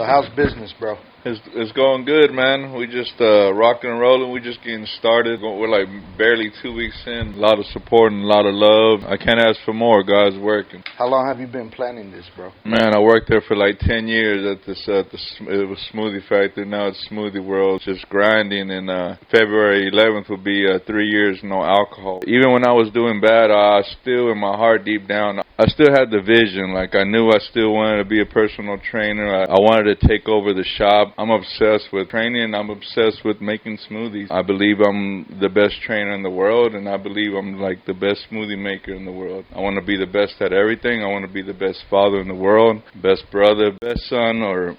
how's business, bro? It's going good, man. We just rocking and rolling. We just getting started. We're like barely 2 weeks in. A lot of support and a lot of love. I can't ask for more. Guys working. How long have you been planning this, bro? Man, I worked there for like 10 years it was Smoothie Factory. Now it's Smoothie World. Just grinding. And February 11th will be 3 years no alcohol. Even when I was doing bad, I still in my heart deep down, I still had the vision. Like I knew I still wanted to be a personal trainer. I wanted to take over the shop. I'm obsessed with training. I'm obsessed with making smoothies. I believe I'm the best trainer in the world, and I believe I'm like the best smoothie maker in the world. I want to be the best at everything. I want to be the best father in the world, best brother, best son, or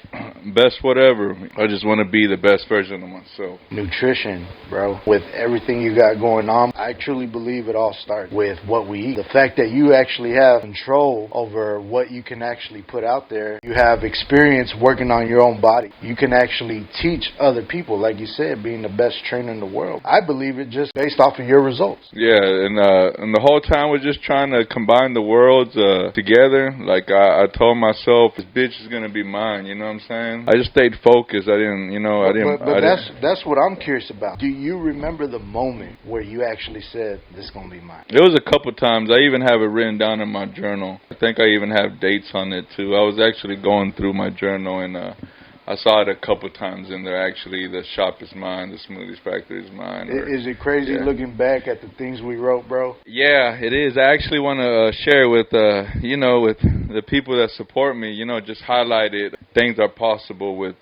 best whatever. I just want to be the best version of myself. Nutrition, bro. With everything you got going on, I truly believe it all starts with what we eat. The fact that you actually have control over what you can actually put out there. You have experience working on your own body. You can actually teach other people, like you said, being the best trainer in the world. I believe it just based off of your results. Yeah, and the whole time we're just trying to combine the worlds together. Like I told myself, this bitch is gonna be mine. You know what I'm saying? I just stayed focused. That's what I'm curious about. Do you remember the moment where you actually said, "This is gonna be mine"? It was a couple times. I even have it written down in my journal. I think I even have dates on it too. I was actually going through my journal and I saw it a couple times in there. Actually, the shop is mine, the Smoothies Factory is mine. Is it crazy looking back at the things we wrote, bro? Yeah, it is. I actually want to share with with the people that support me. Just highlight it. Things are possible with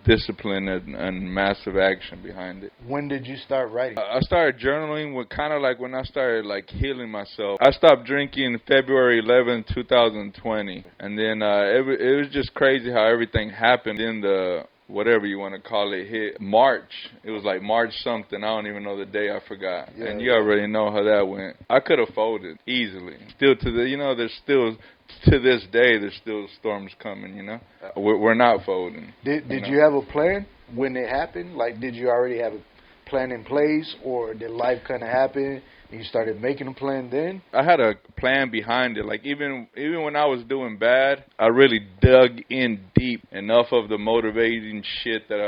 discipline and massive action behind it. When did you start writing? I started journaling kind of like when I started like healing myself. I stopped drinking February 11th, 2020, and then it was just crazy how everything happened. Then the whatever you want to call it hit March. It was like March something. I don't even know the day. I forgot. Yeah, and you already know how that went. I could have folded easily. Still there's still to this day there's still storms coming. We're not folding. Did you have a plan when it happened? Like, did you already have a plan in place, or did life kind of happen and you started making a plan then? I had a plan behind it. Like even when I was doing bad, I really dug in deep enough of the motivating shit that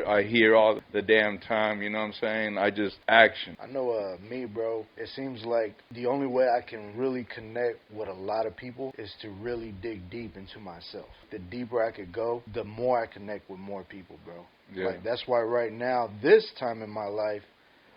I hear all the damn time. You know what I'm saying? I just action. I know me, bro. It seems like the only way I can really connect with a lot of people is to really dig deep into myself. The deeper I could go, the more I connect with more people, bro. Yeah. Like, that's why right now, this time in my life,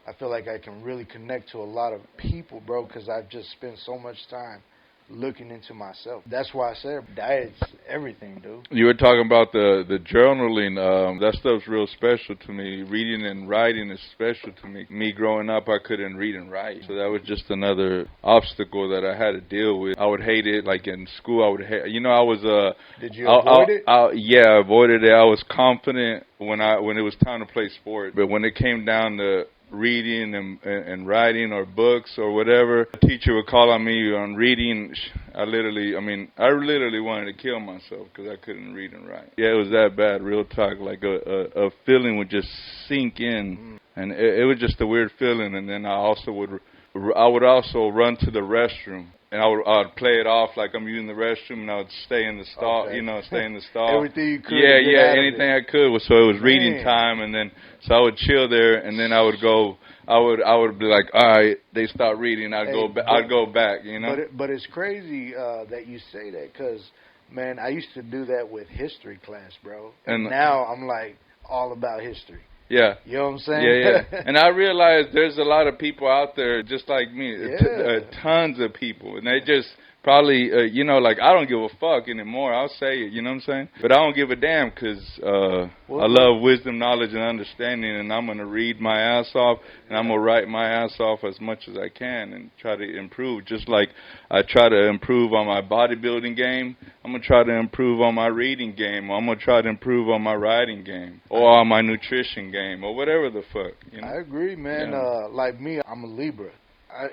I feel like I can really connect to a lot of people, bro, because I've just spent so much time looking into myself. That's why I said diet's everything, dude. You were talking about the journaling. That stuff's real special to me. Reading and writing is special to me. Me growing up, I couldn't read and write. So that was just another obstacle that I had to deal with. I would hate it. Like in school, I would hate. I was Did you avoid it? Yeah, I avoided it. I was confident when it was time to play sport. But when it came down to reading and writing or books or whatever, the teacher would call on me on reading. I literally wanted to kill myself because I couldn't read and write. Yeah, it was that bad, real talk. Like a feeling would just sink in, and it was just a weird feeling. And then I would also run to the restroom. And I would play it off like I'm using the restroom, and I would stay in the stall, stay in the stall. Everything you could. Yeah, anything I could. So it was reading time, and then so I would chill there, and then I would go. I would be like, all right, they stop reading. I'd go back. But it's crazy that you say that, because man, I used to do that with history class, bro, and now I'm like all about history. Yeah. You know what I'm saying? Yeah. And I realize there's a lot of people out there just like me. Yeah. Tons of people. And they just probably, like I don't give a fuck anymore. I'll say it, you know what I'm saying? But I don't give a damn because I love wisdom, knowledge, and understanding. And I'm going to read my ass off, and I'm going to write my ass off as much as I can and try to improve. Just like I try to improve on my bodybuilding game, I'm going to try to improve on my reading game, or I'm going to try to improve on my writing game, or on my nutrition game, or whatever the fuck. I agree, man. Yeah. Like me, I'm a Libra.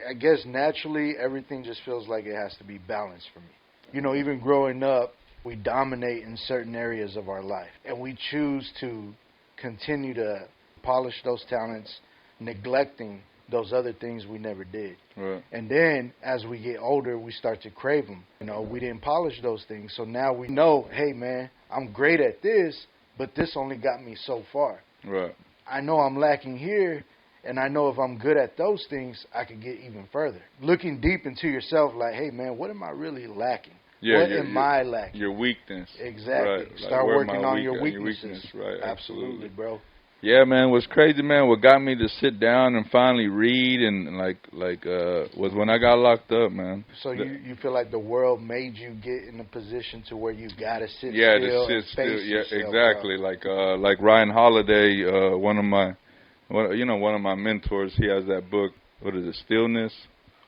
I guess naturally everything just feels like it has to be balanced for me. Even growing up, we dominate in certain areas of our life, and we choose to continue to polish those talents, neglecting those other things we never did. Right. And then as we get older, we start to crave them. You know, we didn't polish those things. So now we know, hey, man, I'm great at this, but this only got me so far. Right. I know I'm lacking here, and I know if I'm good at those things, I can get even further. Looking deep into yourself like, hey, man, what am I really lacking? Yeah, what am I lacking? Your weakness. Exactly. Right. Start like, working on your weaknesses. Right. Absolutely, bro. Yeah, man. What's crazy, man? What got me to sit down and finally read and was when I got locked up, man. So you feel like the world made you get in a position to where you gotta sit still to sit and still. face Yeah, yourself, exactly. bro. Like Ryan Holiday, one of my mentors. He has that book. What is it? Stillness.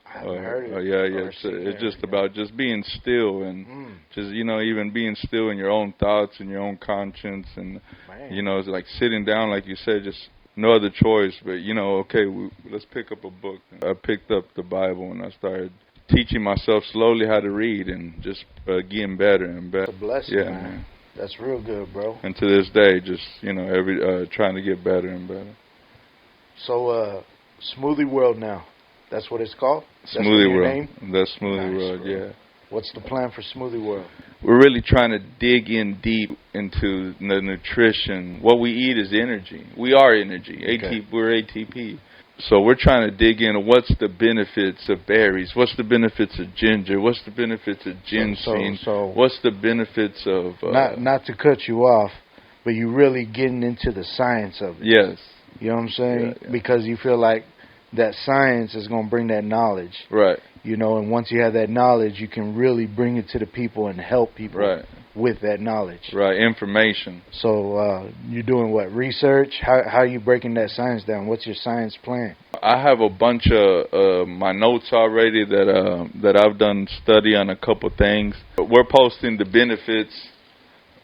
I haven't heard it. Yeah. It's just about just being still and just even being still in your own thoughts and your own conscience and it's like sitting down, like you said, just no other choice. But okay, let's pick up a book. I picked up the Bible and I started teaching myself slowly how to read and just getting better and better. It's a blessing, yeah, man. That's real good, bro. And to this day, just every trying to get better and better. So, Smoothie World now. That's what it's called? Smoothie World. Name? That's Smoothie World, bro. yeah. What's the plan for Smoothie World? We're really trying to dig in deep into the nutrition. What we eat is energy. We are energy. Okay. We're ATP. So we're trying to dig in what's the benefits of berries, what's the benefits of ginger, what's the benefits of ginseng, what's the benefits of... not to cut you off, but you really getting into the science of it. Yes. You know what I'm saying? Yeah. Because you feel like that science is going to bring that knowledge. Right. And once you have that knowledge, you can really bring it to the people and help people with that knowledge. Right, information. So you're doing what, research? How are you breaking that science down? What's your science plan? I have a bunch of my notes already that I've done study on a couple things. We're posting the benefits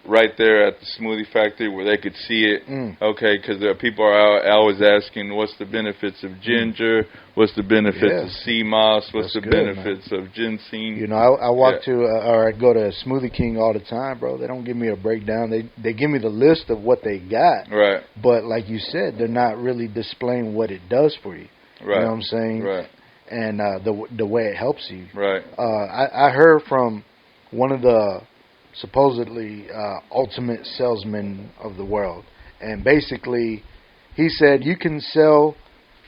right there at the smoothie factory where they could see it. Okay, because there are people are always asking, what's the benefits of ginger? What's the benefits of sea moss? What's the benefits of ginseng? I walk to or I go to Smoothie King all the time, bro. They don't give me a breakdown. They give me the list of what they got. Right. But like you said, they're not really displaying what it does for you. Right. You know what I'm saying? Right. And the way it helps you. Right. I heard from one of the supposedly ultimate salesman of the world, and basically he said you can sell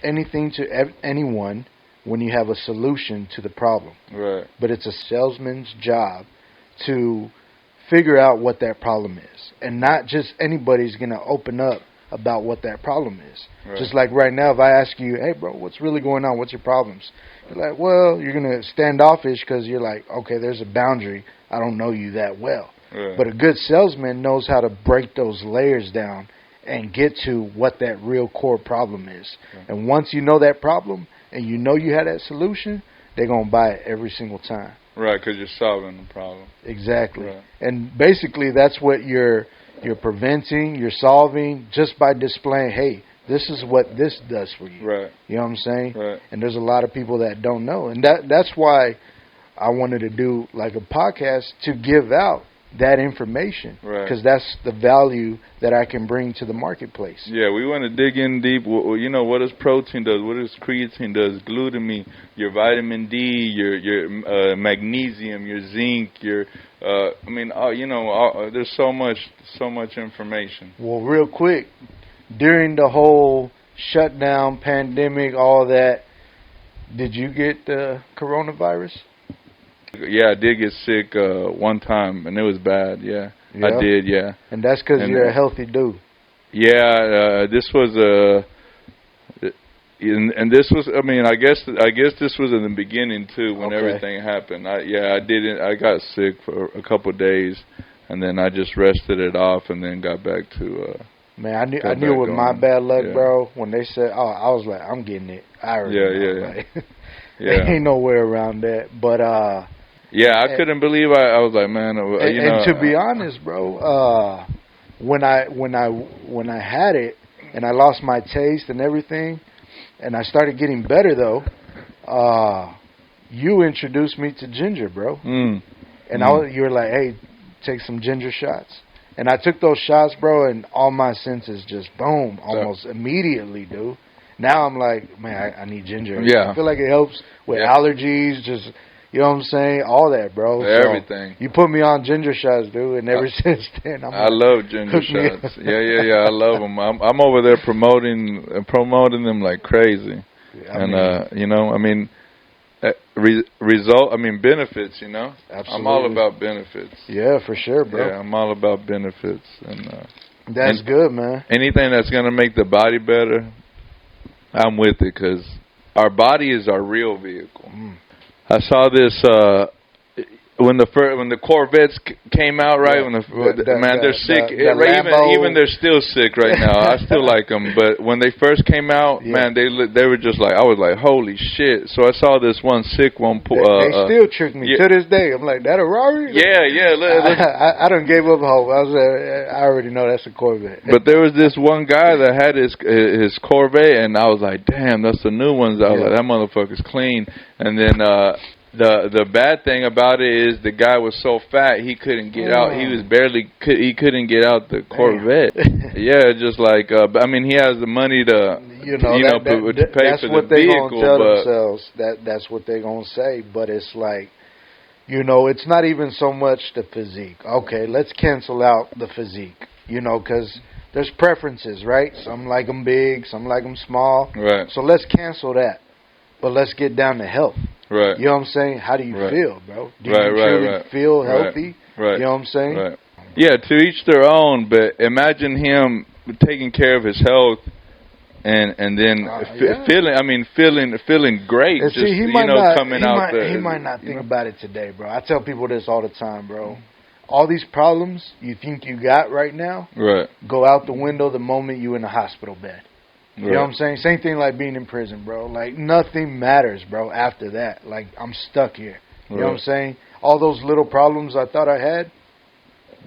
anything to anyone when you have a solution to the problem. Right. But it's a salesman's job to figure out what that problem is, and not just anybody's going to open up about what that problem is. Right. Just like right now, if I ask you, hey bro, what's really going on? What's your problems? You're like, well, you're going to standoffish because you're like, okay, there's a boundary. I don't know you that well. Right. But a good salesman knows how to break those layers down and get to what that real core problem is. Right. And once you know that problem and you know you have that solution, they're going to buy it every single time. Right, because you're solving the problem. Exactly. Right. And basically that's what you're preventing, you're solving just by displaying, hey, this is what this does for you. Right. You know what I'm saying? Right. And there's a lot of people that don't know. And that's why I wanted to do like a podcast to give out that information. Right. Because that's the value that I can bring to the marketplace. Yeah, we want to dig in deep. What does protein does? What does creatine does? Glutamine, your vitamin D, your magnesium, your zinc, your there's so much information. Well, real quick, during the whole shutdown, pandemic, all that, did you get the coronavirus? Yeah, I did get sick one time, and it was bad. Yeah, I did. Yeah, and that's because you're a healthy dude. Yeah, this was and this was. I mean, I guess this was in the beginning too, when everything happened. I didn't. I got sick for a couple of days, and then I just rested it off, and then got back to. Man, I knew with my bad luck, bro. When they said, "Oh," I was like, "I'm getting it." I already know. Like, there ain't no way around that. But yeah, I couldn't believe. I was like, man, and to be honest, bro, when I had it and I lost my taste and everything, and I started getting better though, you introduced me to ginger, bro. And you were like, hey, take some ginger shots. And I took those shots, bro, and all my senses just boom, almost immediately, dude. Now I'm like, man, I need ginger. Yeah. I feel like it helps with allergies, just, you know what I'm saying? All that, bro. Everything. So you put me on ginger shots, dude, and ever since then, I love ginger shots. Yeah. I love them. I'm over there promoting them like crazy. Benefits, you know? Absolutely. I'm all about benefits. Yeah, for sure, bro. Yeah, I'm all about benefits. That's good, man. Anything that's going to make the body better, I'm with it, because our body is our real vehicle. I saw this when the Corvettes came out, right? Yeah. They're sick. Even they're still sick right now. I still like them, but when they first came out, man, they were just like, I was like, holy shit. So I saw this one sick one. They still trick me to this day. I'm like, that a Rari? Yeah. I done gave up hope. I already know that's a Corvette. But there was this one guy that had his Corvette, and I was like, damn, that's the new ones. I was like, that motherfucker's clean. And then the bad thing about it is the guy was so fat he couldn't get out. He couldn't get out the Corvette. Yeah, just like he has the money to to pay that's for what the they vehicle. Gonna tell themselves. That's what they're gonna say. But it's like, it's not even so much the physique. Okay, let's cancel out the physique. Because there's preferences, right? Some like them big, some like them small. Right. So let's cancel that. But let's get down to health. Right. You know what I'm saying? How do you feel, bro? Do you truly feel healthy? Right. You know what I'm saying? Right. Yeah, to each their own, but imagine him taking care of his health and then feeling great. And just, see, he might not, coming out there. He might not think about it today, bro. I tell people this all the time, bro. All these problems you think you got right now, go out the window the moment you in the hospital bed. You know what I'm saying? Same thing like being in prison, bro. Like, nothing matters, bro, after that. Like, I'm stuck here. You know what I'm saying? All those little problems I thought I had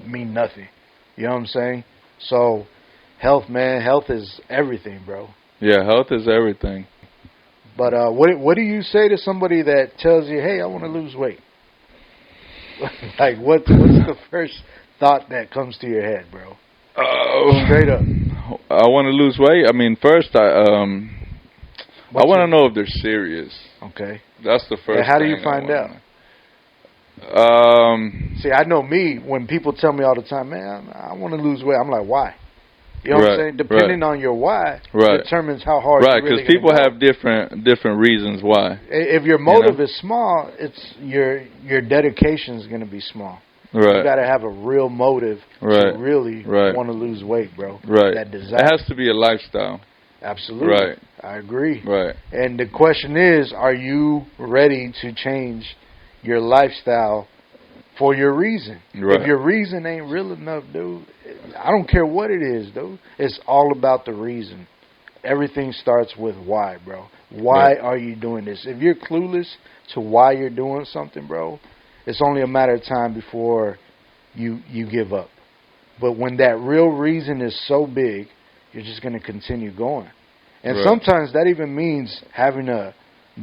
mean nothing. You know what I'm saying? So, health, man. Health is everything, bro. Yeah, health is everything. But what do you say to somebody that tells you, hey, I want to lose weight? Like, what's the first thought that comes to your head, bro? Straight up. I want to lose weight. First, I want to know if they're serious. Okay. That's the first. How do you find out? See, I know me, when people tell me all the time, man, I want to lose weight, I'm like, why? You know what I'm saying? Depending on your why determines how hard you're really because people have different reasons why. If your motive is small, it's your dedication is going to be small. Right. You got to have a real motive to really want to lose weight, bro. Right. That desire. It has to be a lifestyle. Absolutely. Right. I agree. Right. And the question is, are you ready to change your lifestyle for your reason? Right. If your reason ain't real enough, dude, I don't care what it is, dude. It's all about the reason. Everything starts with why, bro. Why are you doing this? If you're clueless to why you're doing something, bro, it's only a matter of time before you give up. But when that real reason is so big, you're just going to continue going. And sometimes that even means having to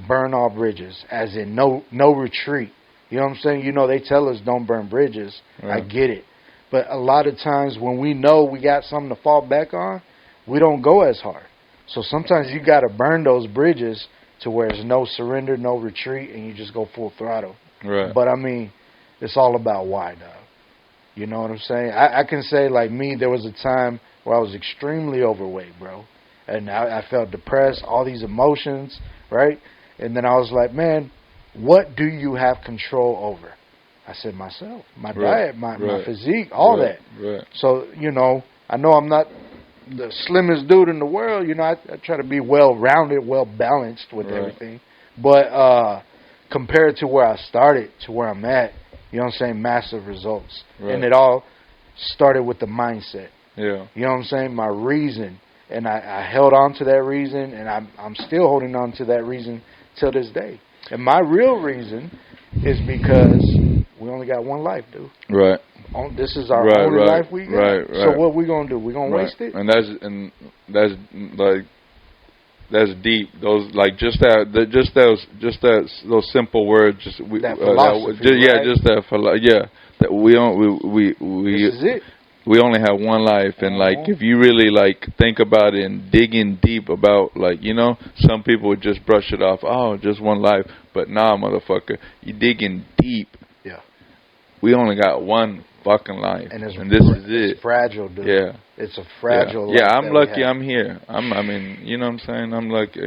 burn all bridges, as in no retreat. You know what I'm saying? They tell us don't burn bridges. I get it. But a lot of times when we know we got something to fall back on, we don't go as hard. So sometimes you got to burn those bridges to where there's no surrender, no retreat, and you just go full throttle. Right. But, it's all about why, dog. You know what I'm saying? I can say, like me, there was a time where I was extremely overweight, bro. And I felt depressed, all these emotions, right? And then I was like, man, what do you have control over? I said, myself, my diet, my physique, all that. Right. So, I know I'm not the slimmest dude in the world. I try to be well-rounded, well-balanced with everything. But compared to where I started to where I'm at, you know what I'm saying, massive results. Right. And it all started with the mindset. Yeah. You know what I'm saying? My reason. And I held on to that reason, and I'm still holding on to that reason till this day. And my real reason is because we only got one life, dude. Right. This is our only life we got. Right. So what we gonna do? We gonna waste it? And that's deep. Those those simple words. That philosophy. Just that. That we don't. We This is it. we only have one life, and like if you really like think about it and dig in deep about like some people would just brush it off. Oh, just one life, but nah, motherfucker, you dig in deep. Yeah. We only got one fucking life, and this is it. It's fragile, dude. Yeah. It's a fragile life. Yeah, I'm lucky I'm here. I mean, you know what I'm saying? I'm lucky,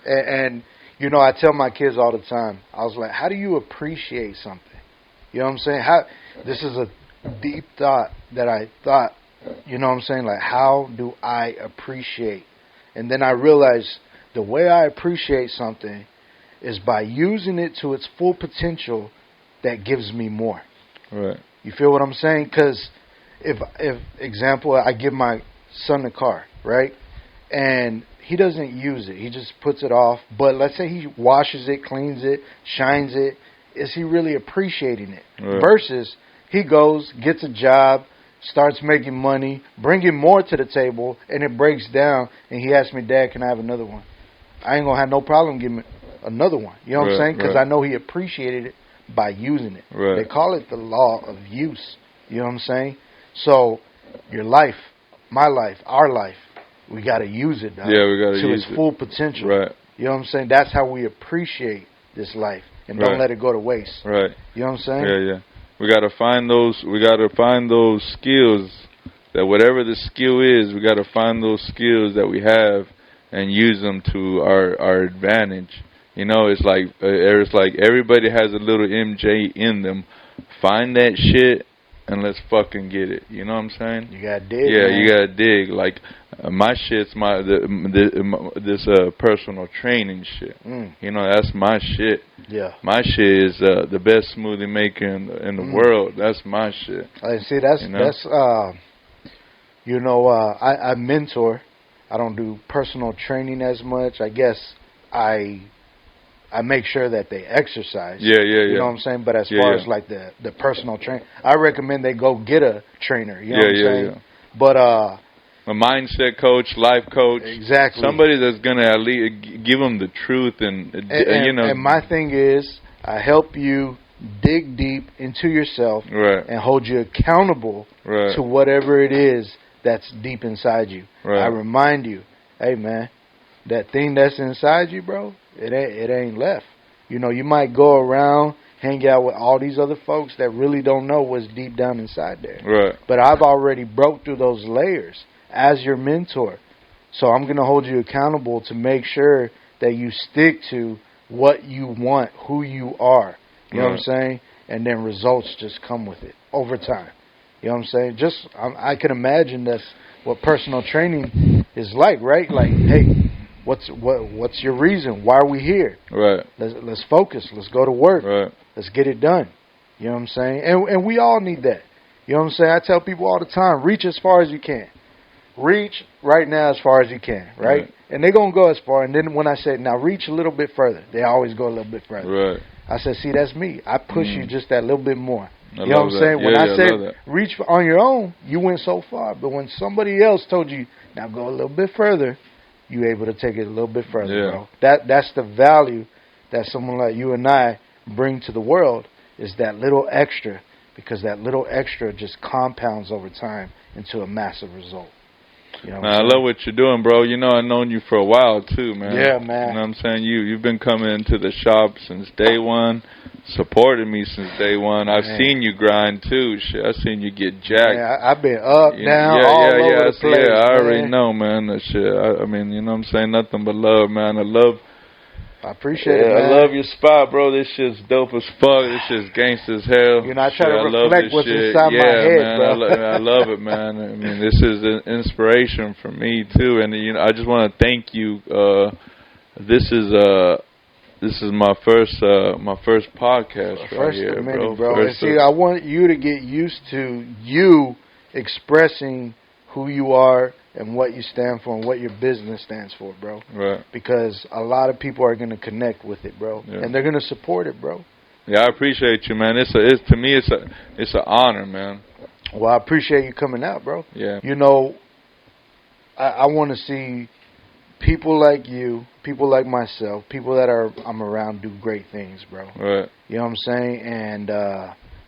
And I tell my kids all the time, I was like, how do you appreciate something? You know what I'm saying? This is a deep thought that I thought, you know what I'm saying? Like, how do I appreciate? And then I realized the way I appreciate something is by using it to its full potential that gives me more. Right. You feel what I'm saying? Because if example, I give my son a car, right? And he doesn't use it. He just puts it off. But let's say he washes it, cleans it, shines it. Is he really appreciating it? Right. Versus he goes, gets a job, starts making money, bringing more to the table, and it breaks down, and he asks me, Dad, can I have another one? I ain't going to have no problem giving him another one. You know what I'm saying? Because I know he appreciated it by using it. Right. They call it the law of use. You know what I'm saying? So your life, my life, our life, we got to use it, dog, we got to its full potential. Right. You know what I'm saying? That's how we appreciate this life, and don't let it go to waste. Right. You know what I'm saying? Yeah. We got to find those. We got to find those skills. That whatever the skill is, we got to find those skills that we have and use them to our advantage. It's like everybody has a little MJ in them. Find that shit and let's fucking get it. You know what I'm saying? You gotta dig. Yeah, man. you gotta dig. Like my shit's this personal training shit. That's my shit. Yeah. My shit is the best smoothie maker in the world. That's my shit. See, that's I mentor. I don't do personal training as much. I guess I make sure that they exercise. Yeah. You know what I'm saying? But as far as like the personal train, I recommend they go get a trainer. You know what I'm saying? Yeah. But a mindset coach, life coach, exactly. Somebody that's gonna at least give them the truth and And my thing is, I help you dig deep into yourself and hold you accountable to whatever it is that's deep inside you. Right. I remind you, hey man, that thing that's inside you, bro, it ain't left. You might go around, hang out with all these other folks that really don't know what's deep down inside there. Right. But I've already broke through those layers as your mentor. So I'm going to hold you accountable to make sure that you stick to what you want, who you are. You know what I'm saying? And then results just come with it over time. You know what I'm saying? I can imagine that's what personal training is like, right? Like, hey, what's your reason? Why are we here? Right. Let's focus. Let's go to work. Right. Let's get it done. You know what I'm saying? And we all need that. You know what I'm saying? I tell people all the time, reach as far as you can. Reach right now as far as you can, right? And they're going to go as far. And then when I say, now reach a little bit further, they always go a little bit further. Right. I said, see, that's me. I push you just that little bit more. I you know what I'm saying? When I said I reach on your own, you went so far. But when somebody else told you, now go a little bit further, you're able to take it a little bit further, bro. That's the value that someone like you and I bring to the world, is that little extra, because that little extra just compounds over time into a massive result. You know I love what you're doing, bro. I've known you for a while, too, man. Yeah, man. You know what I'm saying? You've been coming into the shop since day one, supported me since day one. I've seen you grind, too. Shit, I've seen you get jacked. Yeah, I've been up, down, all over the place. Yeah, I already know, man. That shit. I mean, you know what I'm saying? Nothing but love, man. I appreciate it, man. I love your spot, bro. This shit's dope as fuck. This shit's gangsta as hell. I try to reflect what's inside my head, man, bro. I love it, man. I mean, this is an inspiration for me too, and I just want to thank you. This is my first podcast right here, bro. And see, I want you to get used to you expressing who you are and what you stand for and what your business stands for, bro. Right. Because a lot of people are going to connect with it, bro. Yeah. And they're going to support it, bro. Yeah, I appreciate you, man. To me, it's an honor, man. Well, I appreciate you coming out, bro. Yeah. I want to see people like you, people like myself, people that I'm around do great things, bro. Right. You know what I'm saying? And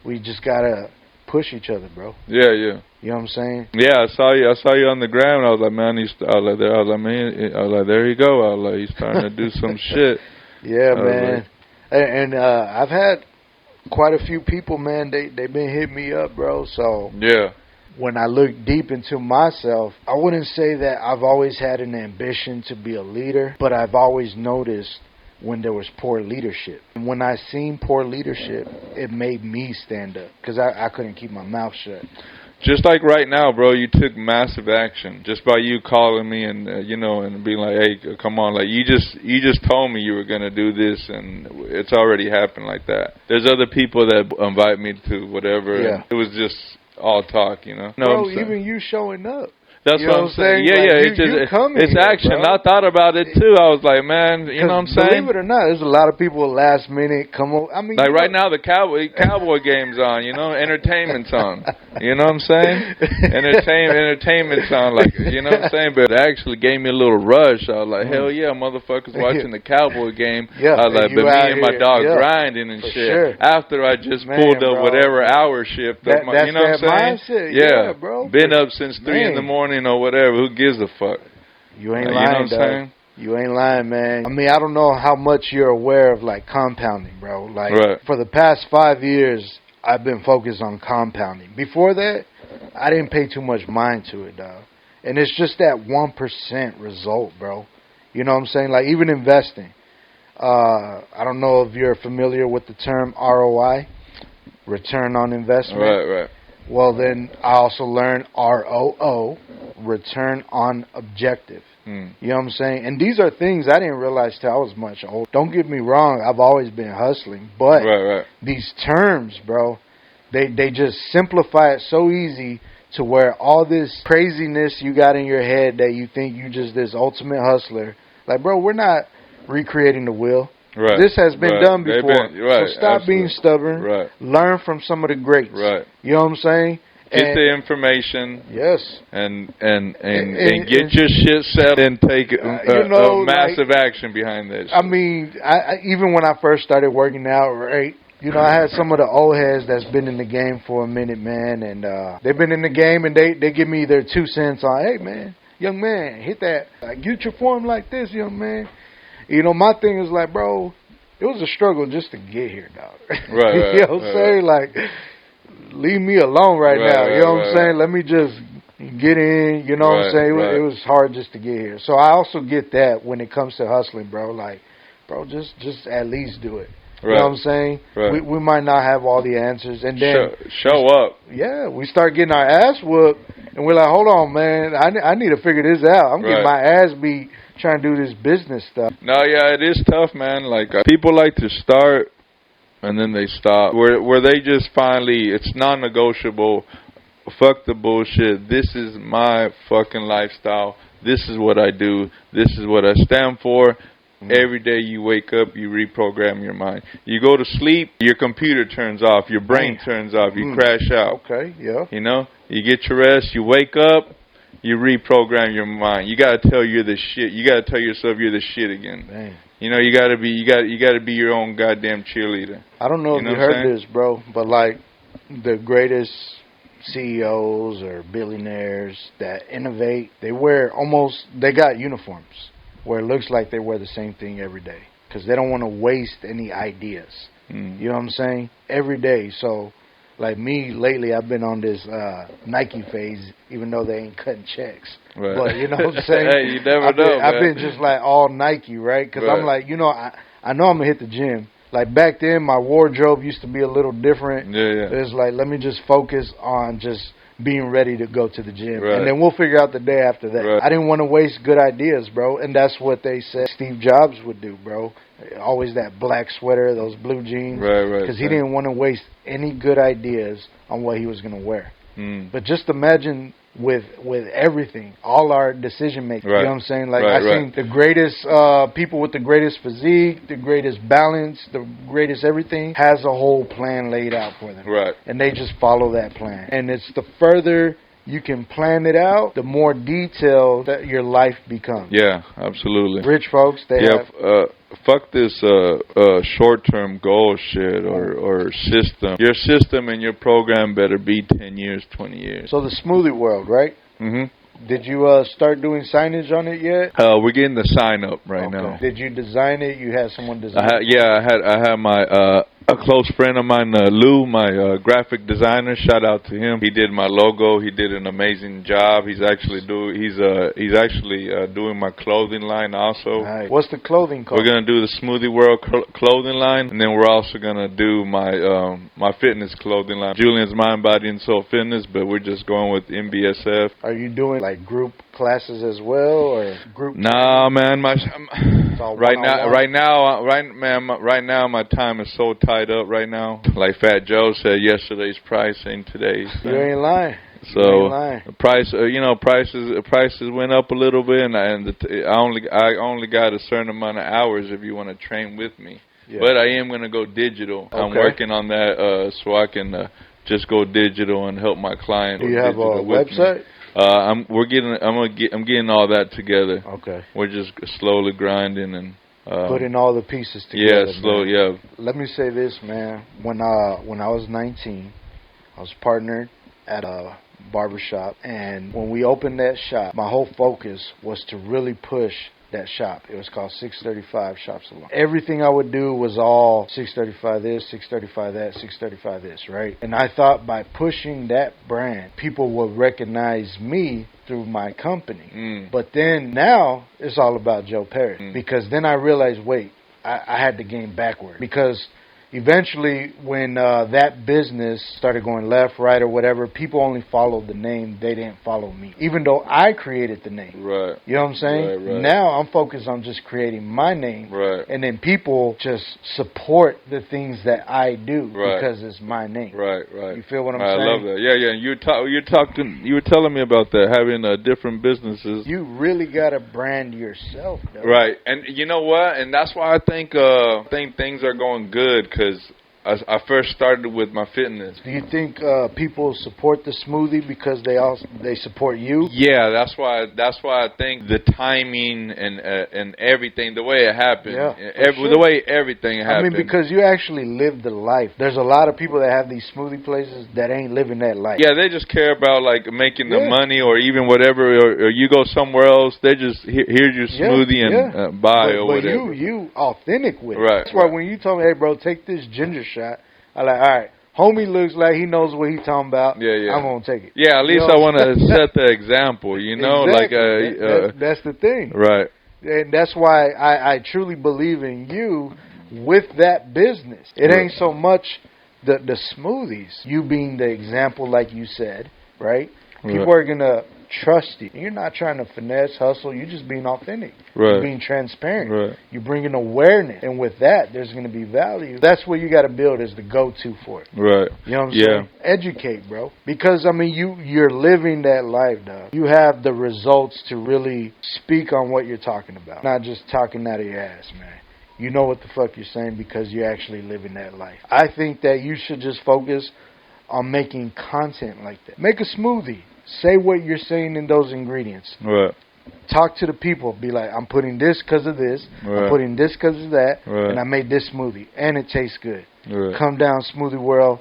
we just got to push each other, bro. Yeah, yeah. You know what I'm saying? Yeah, I saw you on the ground. I was like, man, I was like, there you go. I was like, he's starting to do some shit. Yeah, man. Like, and I've had quite a few people, man. They've been hitting me up, bro. So yeah. When I look deep into myself, I wouldn't say that I've always had an ambition to be a leader, but I've always noticed when there was poor leadership. And when I seen poor leadership, it made me stand up because I couldn't keep my mouth shut. Just like right now, bro, you took massive action just by you calling me and and being like, "Hey, come on!" Like you just told me you were gonna do this, and it's already happened like that. There's other people that invite me to whatever. Yeah. It was just all talk, No, bro, even you showing up. That's what I'm saying. Yeah, like it's action. Bro. I thought about it too. I was like, man, you know what I'm saying? Believe it or not, there's a lot of people last minute come over. I mean, like right now, the cowboy game's on. Entertainment's on. You know what I'm saying? Entertainment's on. Like, you know what I'm saying? But it actually gave me a little rush. I was like, hell yeah, motherfuckers watching the cowboy game. Yeah, I was like, but me and my dog grinding and for shit. Sure. After I just pulled up whatever hour shift. That's you know what I'm saying? Mindset. Yeah, bro. Been up since 3 in the morning or whatever. Who gives a fuck? You ain't lying, you know what I'm saying? You ain't lying, man. I mean, I don't know how much you're aware of, like, compounding, bro. Like, for the past 5 years, I've been focused on compounding. Before that, I didn't pay too much mind to it, dog. And it's just that 1% result, bro. You know what I'm saying? Like, even investing. I don't know if you're familiar with the term ROI, return on investment. Right. Well, then I also learned ROO, return on objective. You know what I'm saying? And these are things I didn't realize till I was much older. Don't get me wrong, I've always been hustling. But these terms, bro, they just simplify it so easy to where all this craziness you got in your head that you think you just this ultimate hustler. Like, bro, we're not recreating the wheel. Right. This has been done before. So stop being stubborn. Right. Learn from some of the greats. Right. You know what I'm saying? Get the information. Yes. And get your shit set and take massive action behind this. I mean, I even when I first started working out, right? I had some of the old heads that's been in the game for a minute, man, and they've been in the game and they give me their 2 cents on, hey, man, young man, hit that. Get your form like this, young man. My thing is like, bro, it was a struggle just to get here, dog. Right. You know what I'm saying? Like, leave me alone right now. You know what I'm saying? Let me just get in. You know what I'm saying? It was hard just to get here. So I also get that when it comes to hustling, bro. Like, bro, just at least do it. You know what I'm saying? Right. We might not have all the answers. And then show up. Yeah, we start getting our ass whooped. And we're like, hold on, man. I need to figure this out. I'm getting my ass beat trying to do this business stuff. No, yeah, it is tough, man. Like, people like to start and then they stop. Where they just finally, it's non-negotiable. Fuck the bullshit. This is my fucking lifestyle. This is what I do. This is what I stand for. Every day you wake up, you reprogram your mind. You go to sleep, your computer turns off, your brain turns off, you crash out. Okay, yeah. You get your rest, you wake up, you reprogram your mind. You gotta tell you're the shit. You gotta tell yourself you're the shit again. Dang. You gotta be your own goddamn cheerleader. I don't know if you heard this, bro, but like the greatest CEOs or billionaires that innovate, they got uniforms where it looks like they wear the same thing every day because they don't want to waste any ideas. You know what I'm saying? Every day. So, like me, lately I've been on this Nike phase, even though they ain't cutting checks. Right. But you know what I'm saying? Hey, you never know, I've been just like all Nike, right? Because I'm like, I know I'm going to hit the gym. Like back then, my wardrobe used to be a little different. Yeah. It's like, let me just focus on just being ready to go to the gym. Right. And then we'll figure out the day after that. Right. I didn't want to waste good ideas, bro. And that's what they said Steve Jobs would do, bro. Always that black sweater, those blue jeans. Right. Because he didn't want to waste any good ideas on what he was going to wear. But just imagine with everything, all our decision making. You know what I'm saying? Like I seen the greatest people with the greatest physique, the greatest balance, the greatest everything has a whole plan laid out for them. Right. And they just follow that plan. And it's the further you can plan it out, the more detailed that your life becomes. Yeah, absolutely. Rich folks, they have... Fuck this short-term goal shit or system. Your system and your program better be 10 years, 20 years. So the smoothie world, right? Mm-hmm. Did you start doing signage on it yet? We're getting the sign up right now. Did you design it? You had someone design it? I had my a close friend of mine, Lou, my graphic designer. Shout out to him. He did my logo. He did an amazing job. He's actually doing my clothing line also. Nice. What's the clothing called? We're gonna do the Smoothie World clothing line, and then we're also gonna do my my fitness clothing line, Julian's Mind, Body, and Soul Fitness. But we're just going with MBSF. Are you doing like group classes as well, or group? Nah, man. Right now, my time is so tied up right now. Like Fat Joe said, yesterday's price ain't today's. You ain't lying. So the price, prices went up a little bit, and I only got a certain amount of hours if you want to train with me. Yeah. But I am gonna go digital. Okay. I'm working on that so I can just go digital and help my client. Do you have a website? I'm getting all that together. Okay. We're just slowly grinding and putting all the pieces together. Yeah, slow. Man. Yeah. Let me say this, man. When I was 19, I was partnered at a barbershop, and when we opened that shop, my whole focus was to really push that shop. It was called 635 Shop Salon. Everything I would do was all 635 this, 635 that, 635 this, right? And I thought by pushing that brand, people would recognize me through my company. But then now it's all about Joe Perry, because then I realized, wait, I had to gain backward, because eventually when that business started going left, right, or whatever, people only followed the name. They didn't follow me, even though I created the name. Right. You know what I'm saying? Right. Now I'm focused on just creating my name. Right. And then people just support the things that I do because it's my name. Right. You feel what I'm saying? I love that. Yeah. You were telling me about that, having different businesses. You really got to brand yourself, though. Right. And you know what? And that's why I think things are going good. Because I first started with my fitness. Do you think people support the smoothie because they support you? Yeah, that's why I think the timing and everything, the way it happened, the way everything happened. I mean, because you actually live the life. There's a lot of people that have these smoothie places that ain't living that life. Yeah, they just care about like making the money or even whatever. Or you go somewhere else, they just here's your smoothie and buy or whatever. But you authentic with it. Right. That's why when you told me, hey bro, take this ginger shot, I like, all right, homie looks like he knows what he's talking about. Yeah. I'm going to take it. Yeah, at least I want to set the example, you know? Exactly. That's the thing. Right. And that's why I truly believe in you with that business. It ain't so much the smoothies, you being the example like you said, right? People are going to trust you. You're not trying to finesse, hustle. You're just being authentic. Right. You're being transparent. Right. You're bringing awareness. And with that, there's going to be value. That's what you got to build as the go-to for it. Right. You know what I'm saying? Educate, bro. Because, I mean, you're living that life, dog. You have the results to really speak on what you're talking about. Not just talking out of your ass, man. You know what the fuck you're saying because you're actually living that life. I think that you should just focus on making content like that. Make a smoothie. Say what you're saying in those ingredients. Right. Talk to the people. Be like, I'm putting this because of this. Right. I'm putting this because of that. Right. And I made this smoothie. And it tastes good. Right. Come down, Smoothie World.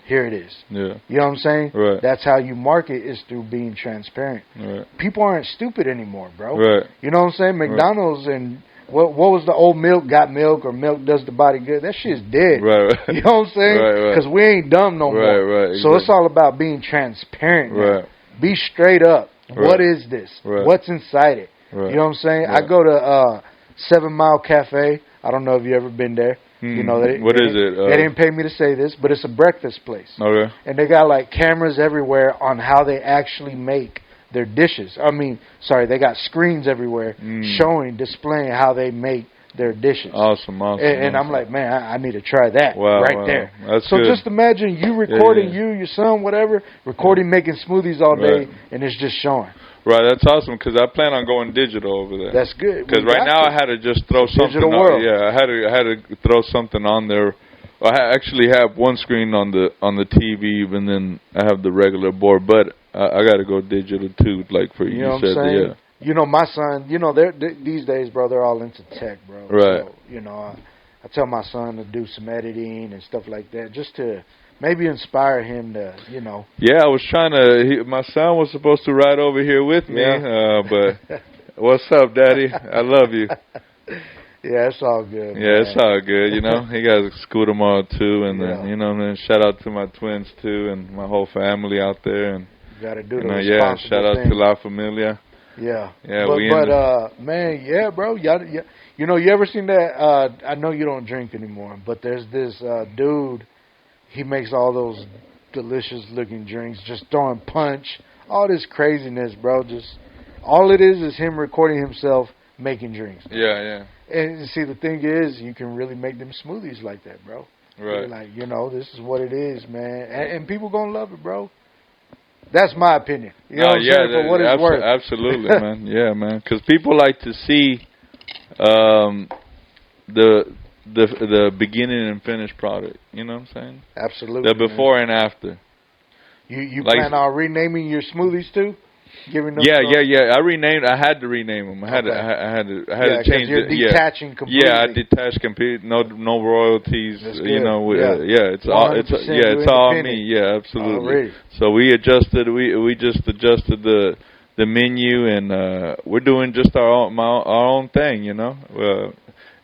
Here it is. Yeah. You know what I'm saying? Right. That's how you market, is through being transparent. Right. People aren't stupid anymore, bro. Right. You know what I'm saying? McDonald's and what was the old milk got milk, or milk does the body good? That shit's dead. Right. You know what I'm saying? Because we ain't dumb no more. Right. So it's all about being transparent. Right. Now. Be straight up. Right. What is this? Right. What's inside it? Right. You know what I'm saying? Right. I go to 7 Mile Cafe. I don't know if you ever been there. You know, what is it? They didn't pay me to say this, but it's a breakfast place. Okay. And they got like cameras everywhere on how they actually make their dishes. They got screens everywhere displaying how they make their dishes. Awesome. And I'm like, man, I need to try that there. That's so good. just imagine you recording, you, your son, whatever, recording, making smoothies all day, and it's just showing. Right, that's awesome, because I plan on going digital over there. That's good. Because right now I had to just throw something on. Yeah, I had to throw something on there. I actually have one screen on the TV, and then I have the regular board, but I got to go digital too. Like for You know what I'm said, saying? yeah. You know, my son, you know, these days, bro, they're all into tech, bro. Right. So, you know, I tell my son to do some editing and stuff like that just to maybe inspire him to, you know. Yeah, I was trying to. My son was supposed to ride over here with me, but what's up, Daddy? I love you. Yeah, it's all good. Yeah, man. it's all good. You know, he got school tomorrow too, and Yeah. then you know, man. Shout out to my twins too, and my whole family out there, and Got to do the yeah. responsible Shout out thing. to La Familia. Yeah. Yeah, but man, yeah, bro. You know, you ever seen that? I know you don't drink anymore, but there's this dude. He makes all those delicious looking drinks, just throwing punch, all this craziness, bro. Just all it is him recording himself making drinks. Yeah. And see, the thing is, you can really make them smoothies like that, bro. Right. You're like, you know, this is what it is, man, and people gonna love it, bro. That's my opinion. You know what I'm saying? For what it's worth. Absolutely, man. Yeah, man. Because people like to see the beginning and finished product. You know what I'm saying? Absolutely. The before and after. You like, plan on renaming your smoothies too? Giving them yeah. I had to rename them. I had to change you're it. detaching completely. Yeah, I detached completely. No royalties. You know. It's all me. Yeah, absolutely. Already. So we just adjusted the menu, and we're doing just our own thing. You know.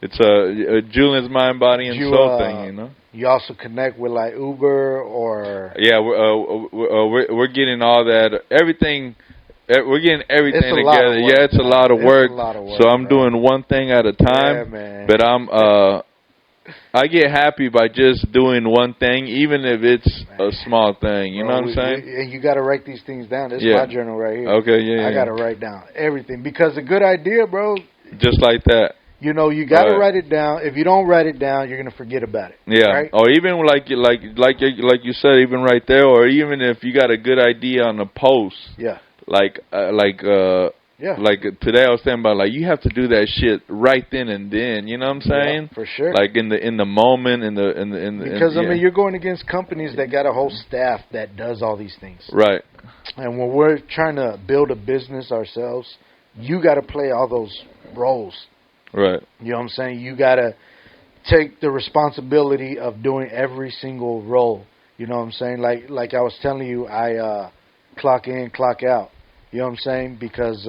It's a Julian's mind, body, and soul thing. You know. You also connect with like Uber or we're getting all that everything. We're getting everything together. Yeah, it's a lot of work. So I'm doing one thing at a time. Yeah, man. But I get happy by just doing one thing, even if it's a small thing. You know what I'm saying? And you got to write these things down. This is my journal right here. Okay, yeah. I got to write down everything because a good idea, bro. Just like that. You know, you got to write it down. If you don't write it down, you're gonna forget about it. Yeah. Right? Or even like you said, even right there, or even if you got a good idea on a post. Yeah. Like today I was saying about like you have to do that shit right then and then. You know what I'm saying? Yeah, for sure. Like in the moment, because I mean you're going against companies that got a whole staff that does all these things. Right. And when we're trying to build a business ourselves, you got to play all those roles. Right. You know what I'm saying? You got to take the responsibility of doing every single role. You know what I'm saying? Like I was telling you, I clock in, clock out. You know what I'm saying? Because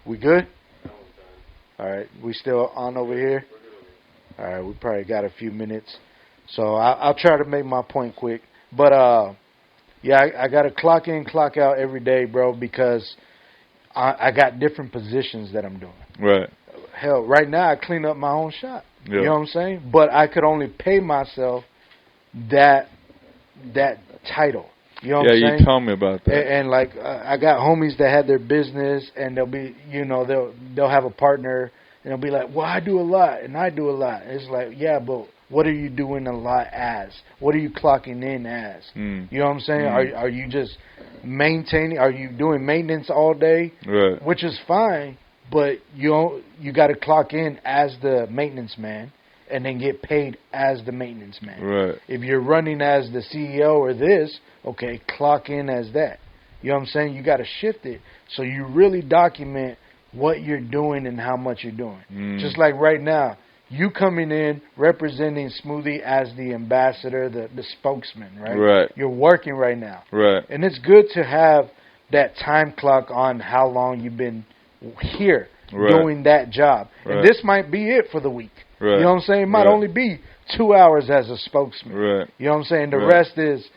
we good? All right. We still on over here? All right. We probably got a few minutes. So I'll try to make my point quick. But, I got to clock in, clock out every day, bro, because I got different positions that I'm doing. Right. Hell, right now I clean up my own shop. Yeah. You know what I'm saying? But I could only pay myself that title. You know what I'm saying? Yeah, you told me about that. And like I got homies that had their business, and they'll be, you know, they'll have a partner, and they'll be like, "Well, I do a lot, and I do a lot." And it's like, yeah, but what are you doing a lot as? What are you clocking in as? You know what I'm saying? Are you just maintaining? Are you doing maintenance all day? Right. Which is fine, but you got to clock in as the maintenance man, and then get paid as the maintenance man. Right. If you're running as the CEO or this, okay, clock in as that. You know what I'm saying? You got to shift it so you really document what you're doing and how much you're doing. Just like right now, you coming in representing Smoothie as the ambassador, the spokesman, right? Right. You're working right now. Right. And it's good to have that time clock on how long you've been here doing that job. Right. And this might be it for the week. Right. You know what I'm saying? It might only be 2 hours as a spokesman. Right. You know what I'm saying? The rest is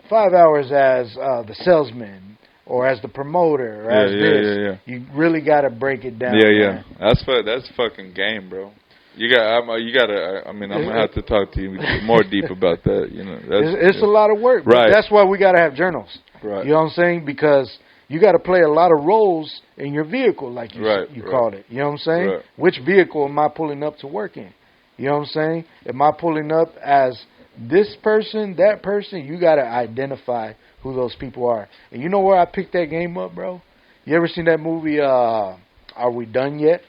5 hours as the salesman or as the promoter or as this. Yeah. You really got to break it down. Yeah. That's fucking game, bro. You gotta. I mean, I'm gonna have to talk to you more deep about that. You know, it's a lot of work. Right. That's why we gotta have journals. Right. You know what I'm saying? Because you got to play a lot of roles in your vehicle, like you called it. You know what I'm saying? Right. Which vehicle am I pulling up to work in? You know what I'm saying? Am I pulling up as this person, that person? You got to identify who those people are. And you know where I picked that game up, bro? You ever seen that movie, Are We Done Yet?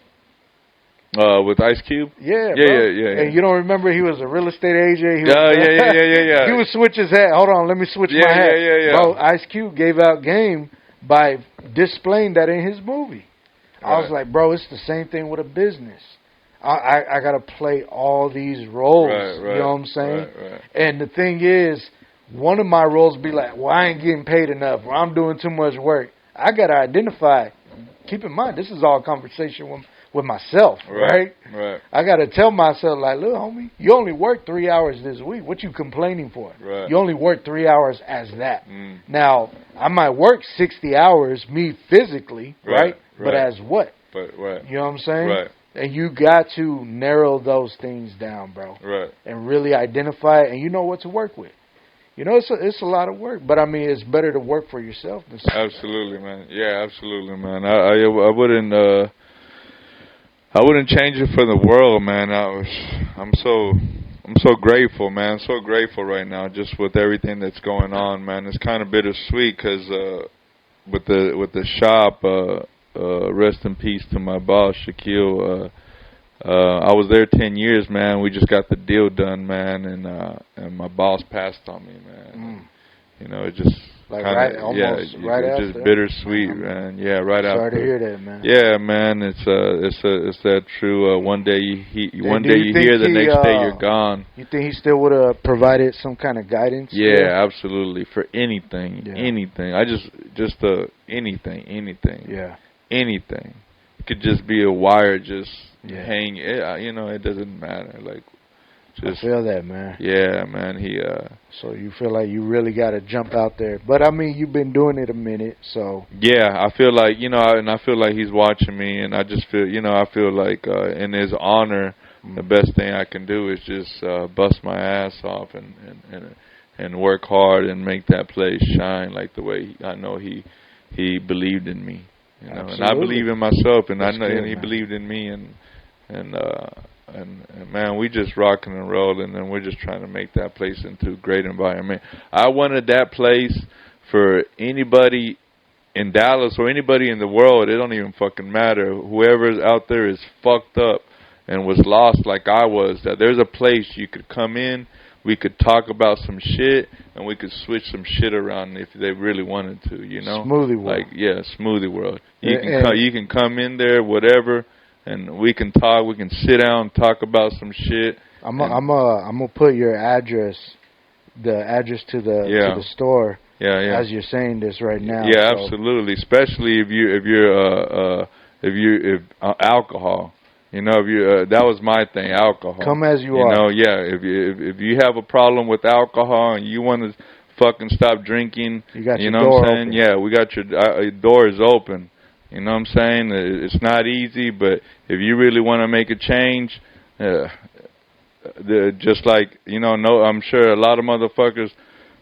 With Ice Cube? Yeah, yeah, bro. yeah. And you don't remember he was a real estate agent? Yeah. He would switch his hat. Hold on, let me switch my hat. Yeah. Bro, Ice Cube gave out game by displaying that in his movie. I was like, bro, it's the same thing with a business. I got to play all these roles. Right, you know what I'm saying? Right. And the thing is, one of my roles be like, well, I ain't getting paid enough, or I'm doing too much work. I got to identify. Keep in mind, this is all conversation with myself, right? Right. I got to tell myself, like, look, homie, you only worked 3 hours this week. What you complaining for? Right. You only worked 3 hours as that. Mm. Now, I might work 60 hours, me physically, right? But as what? Right. You know what I'm saying? Right. And you got to narrow those things down, bro. Right. And really identify it, and you know what to work with. You know, it's a lot of work, but I mean, it's better to work for yourself than absolutely, man. Yeah, absolutely, man. I wouldn't change it for the world, man. I'm so grateful, man. So grateful right now, just with everything that's going on, man. It's kind of bittersweet because with the shop. Rest in peace to my boss, Shaquille. I was there 10 years, man. We just got the deal done, man, and my boss passed on me, man. You know, it just like kinda, almost right after. Just bittersweet, man. Yeah, right after. Sorry to hear that, man. Yeah, man. It's that true. One day you hear, the next day you're gone. You think he still would have provided some kind of guidance? Yeah, absolutely. For anything, anything. Anything. Yeah. Anything. It could just be a wire just hang. You know, it doesn't matter. Like, just I feel that, man. Yeah, man. So you feel like you really got to jump out there, but I mean, you've been doing it a minute, so. Yeah, I feel like I feel like he's watching me, and I just feel I feel like in his honor, the best thing I can do is just bust my ass off and work hard and make that place shine like the way I know he believed in me. You know, and I believe in myself, and I know, and he believed in me, and man, we just rocking and rolling, and we're just trying to make that place into a great environment. I wanted that place for anybody in Dallas or anybody in the world. It don't even fucking matter. Whoever's out there is fucked up and was lost like I was. That there's a place you could come in. We could talk about some shit, and we could switch some shit around if they really wanted to, you know? Smoothie World. Like, yeah, Smoothie World. You can come in there, whatever, and we can talk. We can sit down and talk about some shit. I'm gonna put your address, the address to the store. Yeah. As you're saying this right now. Yeah, so. Absolutely. Especially if you're alcohol. You know, if that was my thing, alcohol. Come as you are. You know, yeah. If you have a problem with alcohol and you want to fucking stop drinking, you got your know door what I'm saying? Open. Yeah, we got your door is open. You know what I'm saying? It's not easy, but if you really want to make a change, just like I'm sure a lot of motherfuckers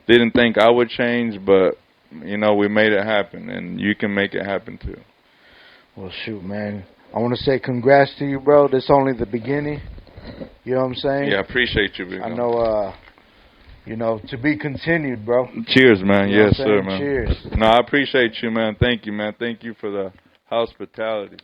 didn't think I would change, but we made it happen, and you can make it happen too. Well, shoot, man. I want to say congrats to you, bro. This is only the beginning. You know what I'm saying? Yeah, I appreciate you, big. I know, to be continued, bro. Cheers, man. You know yes, sir, man. Cheers. No, I appreciate you, man. Thank you, man. Thank you for the hospitality.